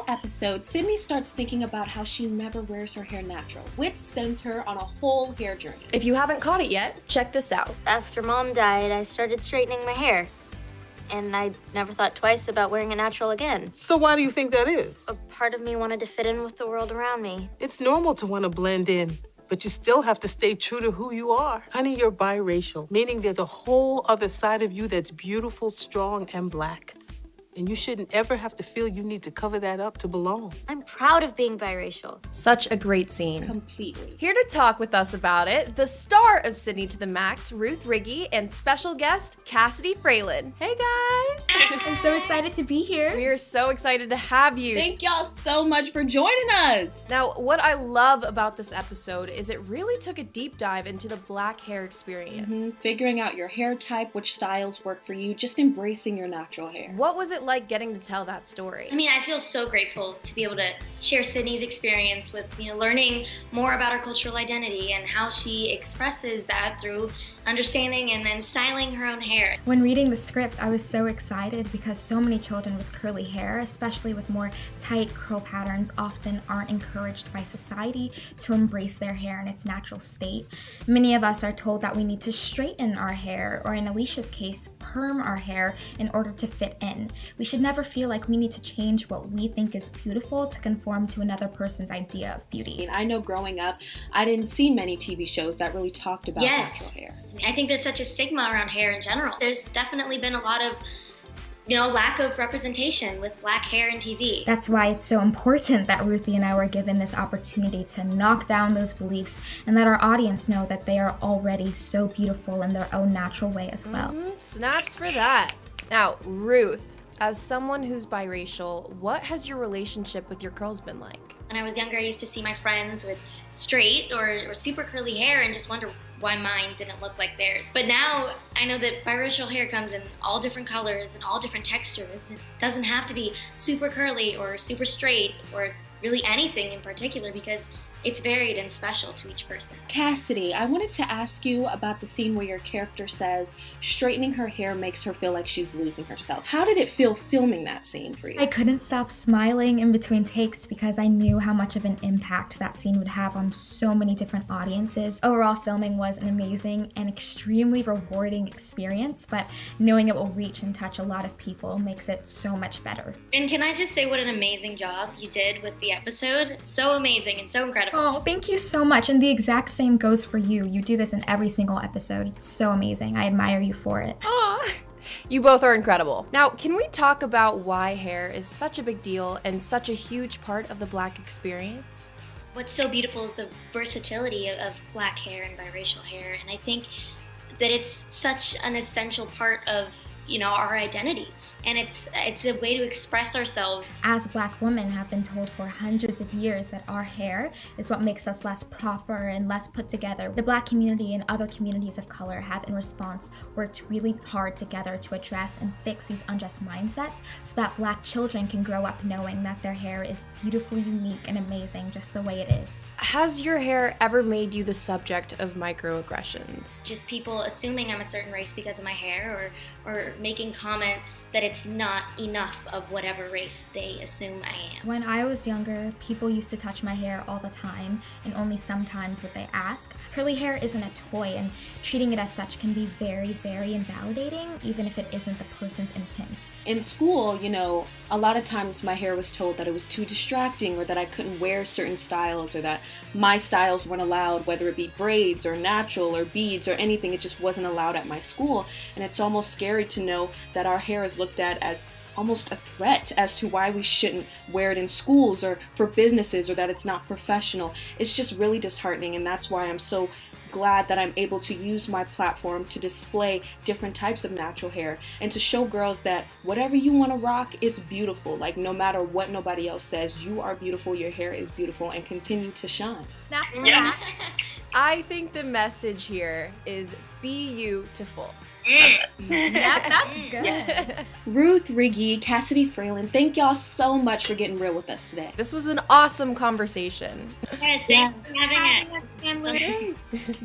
Episode, Sydney starts thinking about how she never wears her hair natural, which sends her on a whole hair journey. If you haven't caught it yet, check this out. After Mom died, I started straightening my hair. And I never thought twice about wearing it natural again. So why do you think that is? A part of me wanted to fit in with the world around me. It's normal to want to blend in, but you still have to stay true to who you are. Honey, you're biracial, meaning there's a whole other side of you that's beautiful, strong, and black. And you shouldn't ever have to feel you need to cover that up to belong. I'm proud of being biracial. Such a great scene. Completely. Here to talk with us about it, the star of Sydney to the Max, Ruth Riggi, and special guest, Cassidy Fralin. Hey guys! I'm so excited to be here. We are so excited to have you. Thank y'all so much for joining us. Now, what I love about this episode is it really took a deep dive into the black hair experience. Figuring out your hair type, which styles work for you, just embracing your natural hair. What was it like getting to tell that story? I mean, I feel so grateful to be able to share Sydney's experience with, learning more about her cultural identity and how she expresses that through understanding and then styling her own hair. When reading the script, I was so excited because so many children with curly hair, especially with more tight curl patterns, often aren't encouraged by society to embrace their hair in its natural state. Many of us are told that we need to straighten our hair, or in Alicia's case, perm our hair in order to fit in. We should never feel like we need to change what we think is beautiful to conform to another person's idea of beauty. I know growing up, I didn't see many TV shows that really talked about natural hair. I think there's such a stigma around hair in general. There's definitely been a lot of lack of representation with black hair in TV. That's why it's so important that Ruthie and I were given this opportunity to knock down those beliefs and let our audience know that they are already so beautiful in their own natural way as well. Snaps for that. Now, Ruth, as someone who's biracial, what has your relationship with your curls been like? When I was younger, I used to see my friends with straight or super curly hair and just wonder why mine didn't look like theirs. But now I know that biracial hair comes in all different colors and all different textures. It doesn't have to be super curly or super straight or really anything in particular because it's varied and special to each person. Cassidy, I wanted to ask you about the scene where your character says straightening her hair makes her feel like she's losing herself. How did it feel filming that scene for you? I couldn't stop smiling in between takes because I knew how much of an impact that scene would have on so many different audiences. Overall, filming was an amazing and extremely rewarding experience, but knowing it will reach and touch a lot of people makes it so much better. And can I just say what an amazing job you did with the episode? So amazing and so incredible. Oh, thank you so much. And the exact same goes for you. You do this in every single episode. It's so amazing. I admire you for it. Aw. You both are incredible. Now, can we talk about why hair is such a big deal and such a huge part of the black experience? What's so beautiful is the versatility of black hair and biracial hair, and I think that it's such an essential part of our identity, and it's a way to express ourselves. As Black women have been told for hundreds of years that our hair is what makes us less proper and less put together. The Black community and other communities of color have in response worked really hard together to address and fix these unjust mindsets so that Black children can grow up knowing that their hair is beautifully unique and amazing just the way it is. Has your hair ever made you the subject of microaggressions? Just people assuming I'm a certain race because of my hair, or making comments that it's not enough of whatever race they assume I am. When I was younger, people used to touch my hair all the time, and only sometimes would they ask. Curly hair isn't a toy, and treating it as such can be very, very invalidating, even if it isn't the person's intent. In school, a lot of times my hair was told that it was too distracting or that I couldn't wear certain styles or that my styles weren't allowed, whether it be braids or natural or beads or anything. It just wasn't allowed at my school. And it's almost scary to know that our hair is looked at as almost a threat as to why we shouldn't wear it in schools or for businesses or that it's not professional. It's just really disheartening, and that's why I'm so glad that I'm able to use my platform to display different types of natural hair and to show girls that whatever you want to rock, it's beautiful. Like, no matter what nobody else says, you are beautiful, your hair is beautiful, and continue to shine. Snaps for Yeah. that. I think the message here is be beautiful. Yeah, that's good. Ruth Riggi, Cassidy Fralin, thank y'all so much for getting real with us today. This was an awesome conversation. Yes, thanks for having it. Yes,